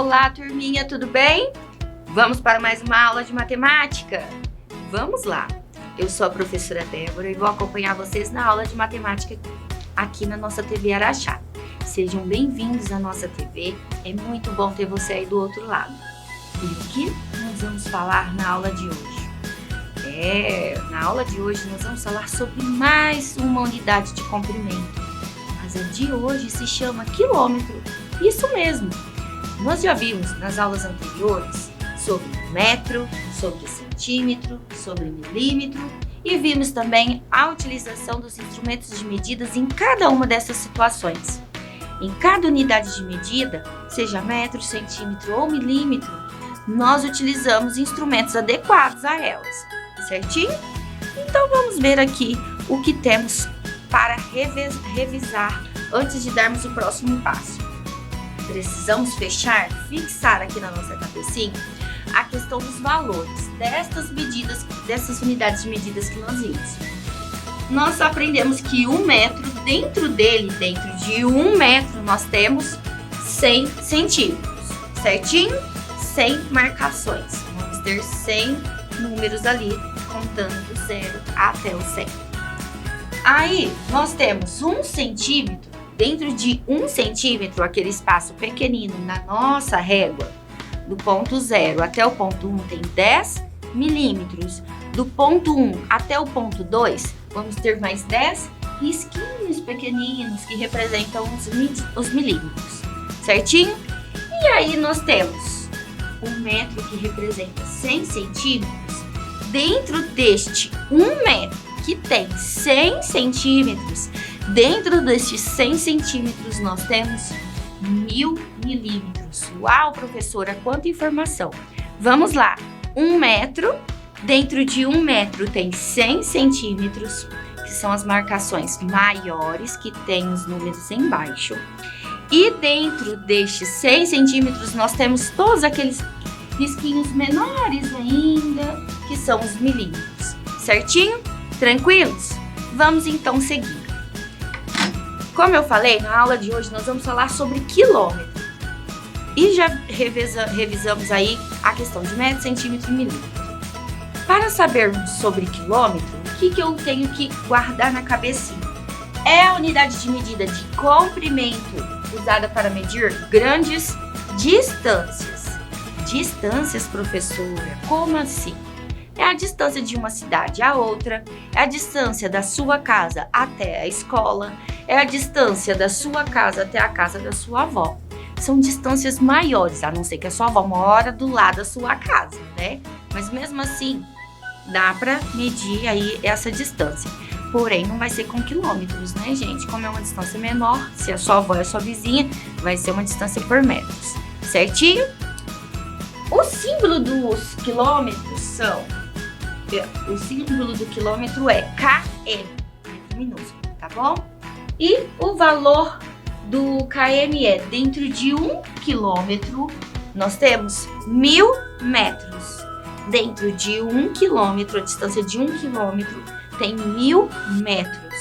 Olá, turminha, tudo bem? Vamos para mais uma aula de matemática? Vamos lá! Eu sou a professora Débora e vou acompanhar vocês na aula de matemática aqui na nossa TV Araxá. Sejam bem-vindos à nossa TV, é muito bom ter você aí do outro lado. E o que nós vamos falar na aula de hoje? Na aula de hoje nós vamos falar sobre mais uma unidade de comprimento, mas a de hoje se chama quilômetro. Isso mesmo! Nós já vimos nas aulas anteriores sobre metro, sobre centímetro, sobre milímetro e vimos também a utilização dos instrumentos de medidas em cada uma dessas situações. Em cada unidade de medida, seja metro, centímetro ou milímetro, nós utilizamos instrumentos adequados a elas, certinho? Então vamos ver aqui o que temos para revisar antes de darmos o próximo passo. Precisamos fixar aqui na nossa cabecinha a questão dos valores destas medidas, dessas unidades de medidas que nós vimos. Nós aprendemos que 1 metro, dentro de 1 metro, nós temos 100 centímetros, certinho? 100 marcações. Vamos ter 100 números ali, contando do 0 até o 100. Aí, nós temos 1 centímetro. Dentro de 1 centímetro, aquele espaço pequenino na nossa régua, do ponto 0 até o ponto 1 tem 10 milímetros. Do ponto 1 até o ponto 2, vamos ter mais 10 risquinhos pequeninos que representam os milímetros, certinho? E aí nós temos 1 metro que representa 100 centímetros. Dentro deste 1 metro que tem 100 centímetros, dentro destes 100 centímetros nós temos 1000 milímetros. Uau, professora, quanta informação! Vamos lá, 1 metro, dentro de 1 metro tem 100 centímetros, que são as marcações maiores, que tem os números embaixo. E dentro destes 100 centímetros nós temos todos aqueles risquinhos menores ainda, que são os milímetros. Certinho? Tranquilos? Vamos então seguir. Como eu falei, na aula de hoje nós vamos falar sobre quilômetro. E já revisamos aí a questão de metro, centímetro e milímetro. Para sabermos sobre quilômetro, o que eu tenho que guardar na cabecinha? É a unidade de medida de comprimento usada para medir grandes distâncias. Distâncias, professora? Como assim? É a distância de uma cidade a outra, é a distância da sua casa até a escola, é a distância da sua casa até a casa da sua avó. São distâncias maiores, a não ser que a sua avó mora do lado da sua casa, né? Mas mesmo assim, dá para medir aí essa distância. Porém, não vai ser com quilômetros, né, gente? Como é uma distância menor, se a sua avó é a sua vizinha, vai ser uma distância por metros, certinho? O símbolo dos quilômetros o símbolo do quilômetro é km, letra minúscula, tá bom? E o valor do km é, dentro de 1 quilômetro, nós temos 1000 metros. Dentro de 1 quilômetro, a distância de 1 quilômetro tem 1000 metros.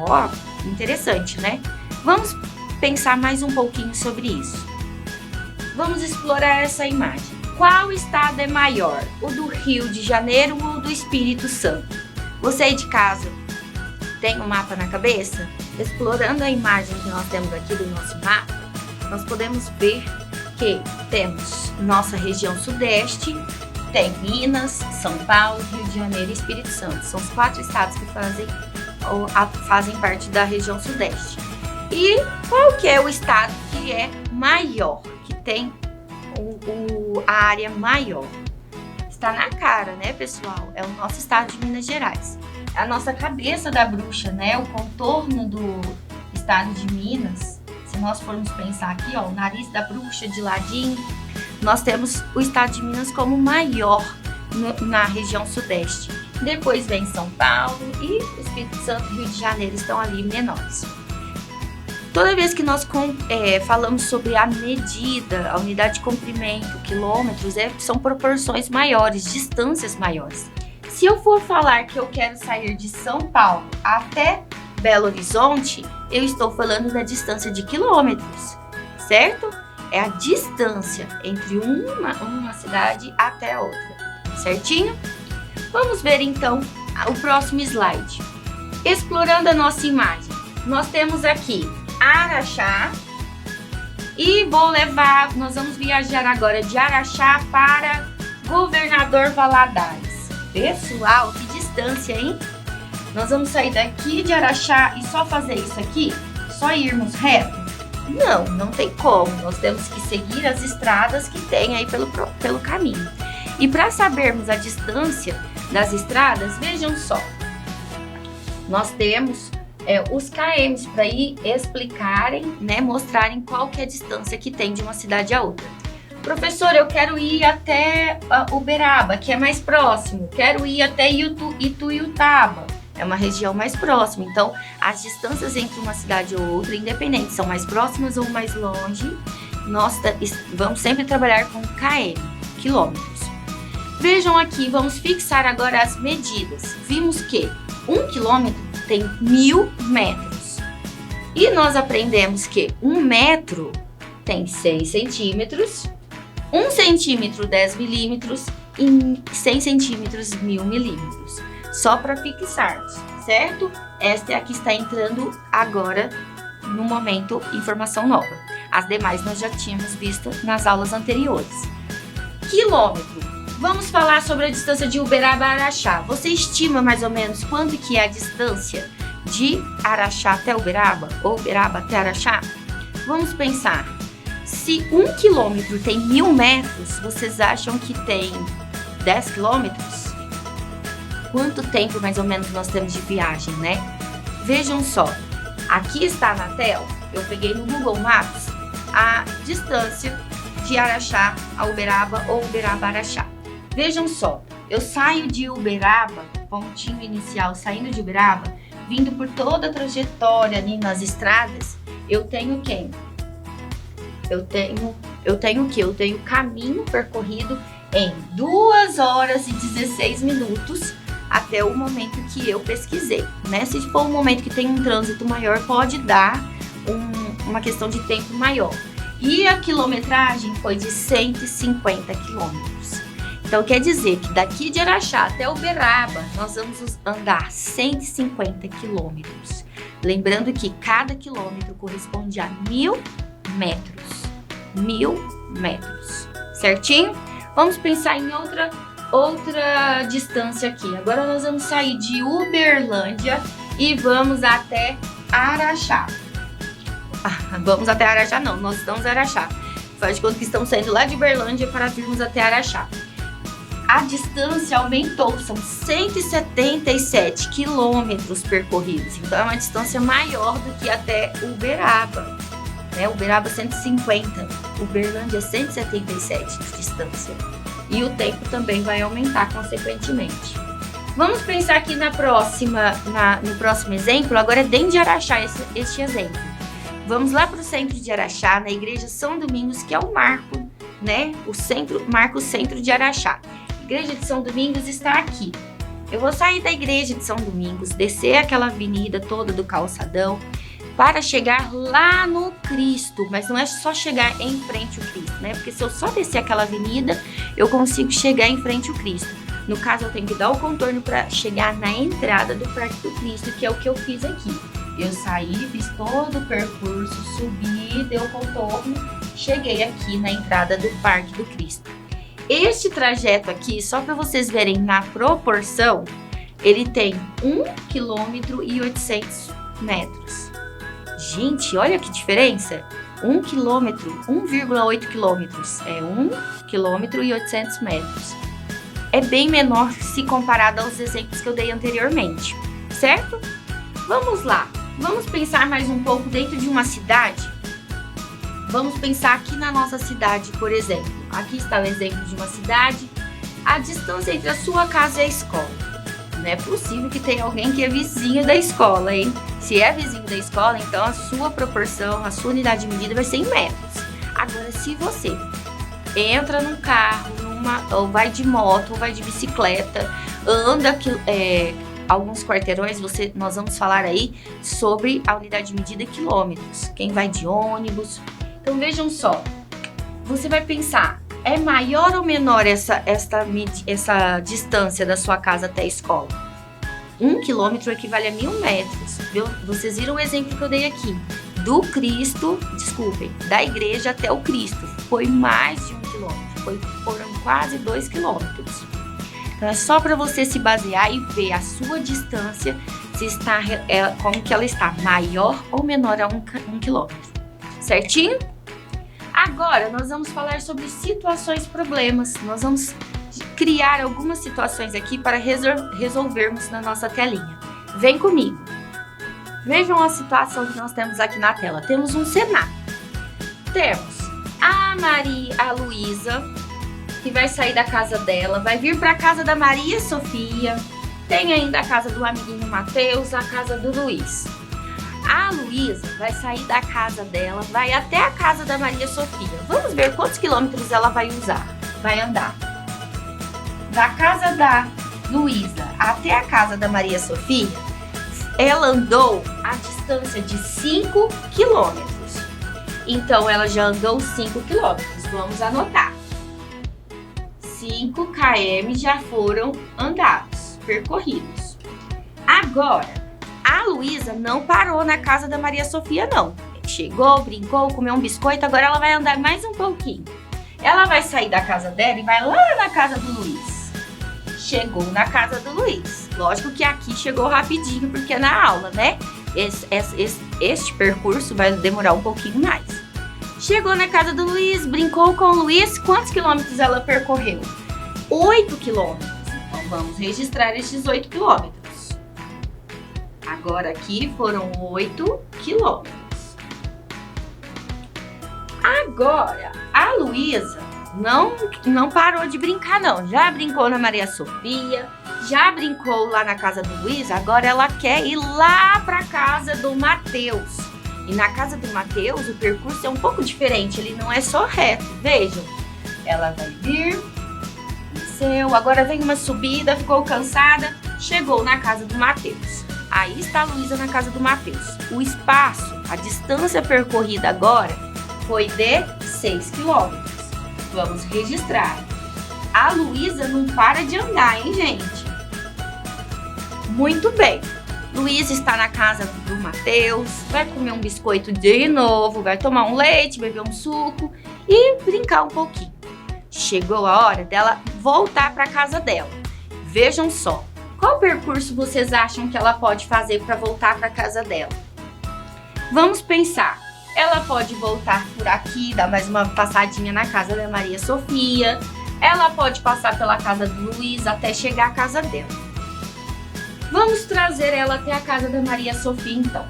Ó, interessante, né? Vamos pensar mais um pouquinho sobre isso. Vamos explorar essa imagem. Qual estado é maior, o do Rio de Janeiro ou do Espírito Santo? Você aí de casa tem um mapa na cabeça? Explorando a imagem que nós temos aqui do nosso mapa, nós podemos ver que temos nossa região sudeste, tem Minas, São Paulo, Rio de Janeiro e Espírito Santo. São os 4 estados que fazem parte da região sudeste. E qual que é o estado que é maior, que tem a área maior? Está na cara, né, pessoal? É o nosso estado de Minas Gerais. É a nossa cabeça da bruxa, né? O contorno do estado de Minas. Se nós formos pensar aqui, ó, o nariz da bruxa de ladinho, nós temos o estado de Minas como maior na região sudeste. Depois vem São Paulo e Espírito Santo e Rio de Janeiro estão ali menores. Toda vez que nós falamos sobre a medida, a unidade de comprimento, quilômetros, são proporções maiores, distâncias maiores. Se eu for falar que eu quero sair de São Paulo até Belo Horizonte, eu estou falando da distância de quilômetros, certo? é a distância entre uma cidade até a outra, certinho? Vamos ver então o próximo slide. Explorando a nossa imagem, nós temos aqui Araxá e nós vamos viajar agora de Araxá para Governador Valadares. Pessoal, que distância, hein? Nós vamos sair daqui de Araxá e só fazer isso aqui? Só irmos reto? Não tem como. Nós temos que seguir as estradas que tem aí pelo caminho. E para sabermos a distância das estradas, vejam só. Nós temos os KMs para ir explicarem, né, mostrarem qual que é a distância que tem de uma cidade a outra. Professor, eu quero ir até Uberaba, que é mais próximo. Quero ir até Ituiutaba, é uma região mais próxima. Então, as distâncias entre uma cidade ou outra, independente, são mais próximas ou mais longe, nós vamos sempre trabalhar com km, quilômetros. Vejam aqui, vamos fixar agora as medidas. Vimos que 1 quilômetro tem 1000 metros. E nós aprendemos que 1 metro tem 6 centímetros, 1 centímetro 10 milímetros e 100 centímetros 1000 milímetros. Só para fixarmos, certo? Esta aqui está entrando agora no momento informação nova. As demais nós já tínhamos visto nas aulas anteriores. Quilômetro. Vamos falar sobre a distância de Uberaba a Araxá. Você estima mais ou menos quanto que é a distância de Araxá até Uberaba ou Uberaba até Araxá? Vamos pensar. Se 1 quilômetro tem 1000 metros, vocês acham que tem 10 quilômetros? Quanto tempo mais ou menos nós temos de viagem, né? Vejam só. Aqui está na tela, eu peguei no Google Maps a distância de Araxá a Uberaba ou Uberaba a Araxá. Vejam só, eu saio de Uberaba, pontinho inicial, saindo de Uberaba, vindo por toda a trajetória ali nas estradas, eu tenho quem? Eu tenho o quê? Eu tenho caminho percorrido em 2 horas e 16 minutos até o momento que eu pesquisei, né? Se for um momento que tem um trânsito maior, pode dar uma questão de tempo maior. E a quilometragem foi de 150 quilômetros. Então, quer dizer que daqui de Araxá até Uberaba, nós vamos andar 150 quilômetros. Lembrando que cada quilômetro corresponde a 1000 metros. 1000 metros, certinho? Vamos pensar em outra distância aqui. Agora nós vamos sair de Uberlândia e vamos até Araxá. Vamos até Araxá não, nós estamos em Araxá. Faz de conta que estamos saindo lá de Uberlândia para virmos até Araxá. A distância aumentou, são 177 quilômetros percorridos. Então é uma distância maior do que até Uberaba. Né? Uberaba 150, Uberlândia 177 de distância. E o tempo também vai aumentar consequentemente. Vamos pensar aqui no próximo exemplo, agora é dentro de Araxá este exemplo. Vamos lá para o centro de Araxá, na igreja São Domingos, que é o marco, né? Marca o centro de Araxá. A igreja de São Domingos está aqui. Eu vou sair da igreja de São Domingos, descer aquela avenida toda do calçadão, para chegar lá no Cristo, mas não é só chegar em frente ao Cristo, né? Porque se eu só descer aquela avenida, eu consigo chegar em frente ao Cristo. No caso, eu tenho que dar o contorno para chegar na entrada do Parque do Cristo, que é o que eu fiz aqui. Eu saí, fiz todo o percurso, subi, dei o contorno, cheguei aqui na entrada do Parque do Cristo. Este trajeto aqui, só para vocês verem na proporção, ele tem 1 km e 800 metros. Gente, olha que diferença! 1 quilômetro, 1,8 quilômetros, é 1 km e 800 metros. É bem menor se comparado aos exemplos que eu dei anteriormente, certo? Vamos lá, vamos pensar mais um pouco dentro de uma cidade. Vamos pensar aqui na nossa cidade, por exemplo. Aqui está o exemplo de uma cidade. A distância entre a sua casa e a escola. Não é possível que tenha alguém que é vizinho da escola, hein? Se é vizinho da escola, então a sua proporção, a sua unidade de medida vai ser em metros. Agora, se você entra num carro, ou vai de moto, ou vai de bicicleta, anda alguns quarteirões, nós vamos falar aí sobre a unidade de medida quilômetros. Quem vai de ônibus. Então, vejam só, você vai pensar, é maior ou menor essa distância da sua casa até a escola? 1 quilômetro equivale a 1000 metros. Viu? Vocês viram o exemplo que eu dei aqui. Da igreja até o Cristo. Foi mais de 1 quilômetro. Foram quase 2 quilômetros. Então é só para você se basear e ver a sua distância, se está, como que ela está, maior ou menor a 1 quilômetro. Certinho? Agora nós vamos falar sobre situações problemas. Nós vamos criar algumas situações aqui para resolvermos na nossa telinha. Vem comigo. Vejam a situação que nós temos aqui na tela. Temos um cenário. Temos a Luísa, que vai sair da casa dela, vai vir para a casa da Maria Sofia. Tem ainda a casa do amiguinho Mateus, a casa do Luiz. A Luísa vai sair da casa dela, vai até a casa da Maria Sofia. Vamos ver quantos quilômetros ela vai andar. Da casa da Luísa até a casa da Maria Sofia, ela andou a distância de 5 quilômetros. Então, ela já andou 5 quilômetros. Vamos anotar. 5 km já foram andados, percorridos. Agora, a Luísa não parou na casa da Maria Sofia, não. Chegou, brincou, comeu um biscoito, agora ela vai andar mais um pouquinho. Ela vai sair da casa dela e vai lá na casa do Luiz. Chegou na casa do Luiz. Lógico que aqui chegou rapidinho, porque é na aula, né? Este percurso vai demorar um pouquinho mais. Chegou na casa do Luiz, brincou com o Luiz. Quantos quilômetros ela percorreu? 8 quilômetros. Então, vamos registrar estes 8 quilômetros. Agora aqui foram 8 quilômetros. Agora, a Luísa não parou de brincar, não. Já brincou na Maria Sofia, já brincou lá na casa do Luiz, agora ela quer ir lá para a casa do Mateus. E na casa do Mateus, o percurso é um pouco diferente, ele não é só reto. Vejam, ela vai vir, desceu, agora vem uma subida, ficou cansada, chegou na casa do Mateus. Aí está a Luísa na casa do Mateus. O espaço, a distância percorrida agora foi de 6 quilômetros. Vamos registrar. A Luísa não para de andar, hein, gente? Muito bem. Luísa está na casa do Mateus, vai comer um biscoito de novo, vai tomar um leite, beber um suco e brincar um pouquinho. Chegou a hora dela voltar para a casa dela. Vejam só, qual percurso vocês acham que ela pode fazer para voltar para a casa dela? Vamos pensar. Ela pode voltar por aqui, dar mais uma passadinha na casa da Maria Sofia. Ela pode passar pela casa do Luiz até chegar à casa dela. Vamos trazer ela até a casa da Maria Sofia, então.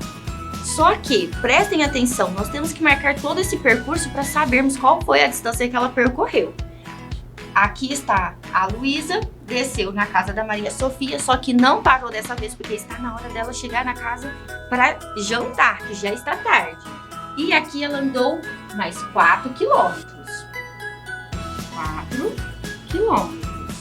Só que, prestem atenção, nós temos que marcar todo esse percurso para sabermos qual foi a distância que ela percorreu. Aqui está a Luísa, desceu na casa da Maria Sofia, só que não parou dessa vez, porque está na hora dela chegar na casa para jantar, que já está tarde. E aqui ela andou mais 4 quilômetros. 4 quilômetros.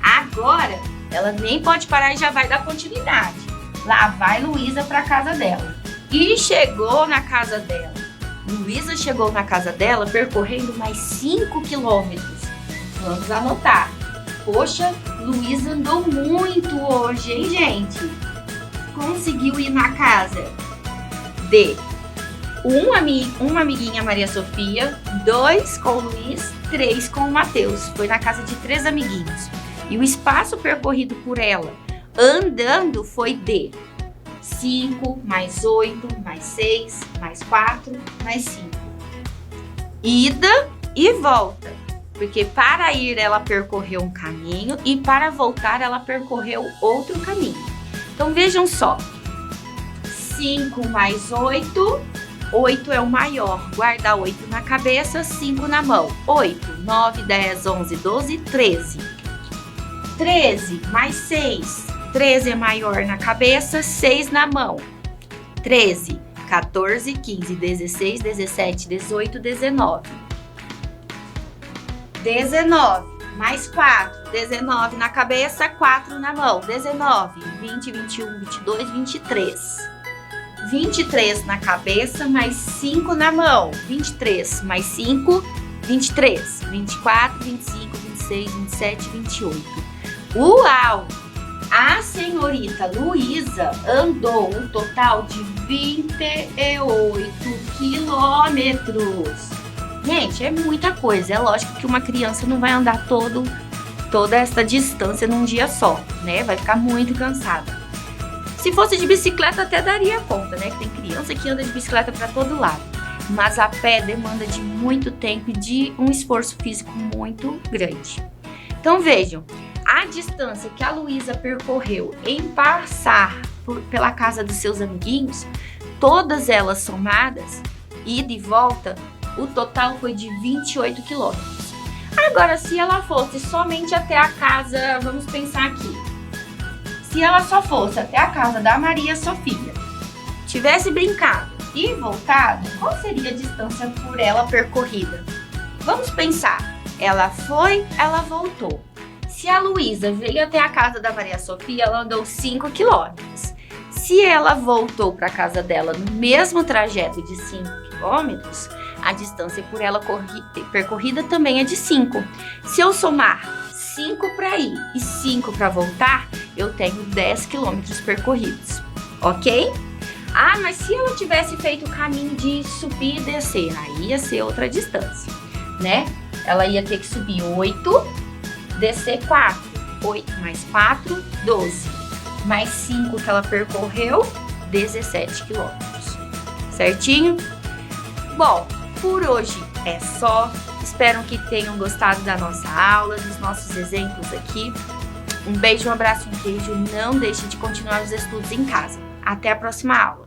Agora, ela nem pode parar e já vai dar continuidade. Lá vai Luísa para a casa dela. E chegou na casa dela. Luísa chegou na casa dela percorrendo mais 5 quilômetros. Vamos anotar. Poxa, Luísa andou muito hoje, hein, gente? Conseguiu ir na casa de uma amiguinha Maria Sofia, 2 com o Luiz, 3 com o Mateus. Foi na casa de 3 amiguinhos. E o espaço percorrido por ela andando foi de 5, mais 8, mais 6, mais 4, mais 5. Ida e volta. Porque para ir ela percorreu um caminho e para voltar ela percorreu outro caminho. Então vejam só. 5 mais 8, 8 é o maior. Guarda 8 na cabeça, 5 na mão. 8, 9, 10, 11, 12, 13. 13 mais 6. 13 é maior na cabeça, 6 na mão. 13, 14, 15, 16, 17, 18, 19. 19 mais 4. 19 na cabeça, 4 na mão. 19, 20, 21, 22, 23. 23 na cabeça, mais 5 na mão. 23 mais 5, 23. 24, 25, 26, 27, 28. Uau! A senhorita Luísa andou um total de 28 quilômetros. Gente, é muita coisa. É lógico que uma criança não vai andar toda essa distância num dia só, né? Vai ficar muito cansada. Se fosse de bicicleta até daria conta, né? Que tem criança que anda de bicicleta para todo lado. Mas a pé demanda de muito tempo e de um esforço físico muito grande. Então vejam, a distância que a Luísa percorreu em passar pela casa dos seus amiguinhos, todas elas somadas, ida e volta, o total foi de 28 quilômetros. Agora, se ela fosse somente até a casa, vamos pensar aqui. Se ela só fosse até a casa da Maria Sofia, tivesse brincado e voltado, qual seria a distância por ela percorrida? Vamos pensar. Ela foi, ela voltou. Se a Luísa veio até a casa da Maria Sofia, ela andou 5 quilômetros. Se ela voltou para a casa dela no mesmo trajeto de 5 quilômetros, a distância por ela percorrida também é de 5. Se eu somar 5 para ir e 5 para voltar, eu tenho 10 quilômetros percorridos, ok? Ah, mas se ela tivesse feito o caminho de subir e descer, aí ia ser outra distância, né? Ela ia ter que subir 8, descer 4. 8 mais 4, 12. Mais 5 que ela percorreu, 17 quilômetros. Certinho? Bom, por hoje é só. Espero que tenham gostado da nossa aula, dos nossos exemplos aqui. Um beijo, um abraço, um queijo. Não deixe de continuar os estudos em casa. Até a próxima aula.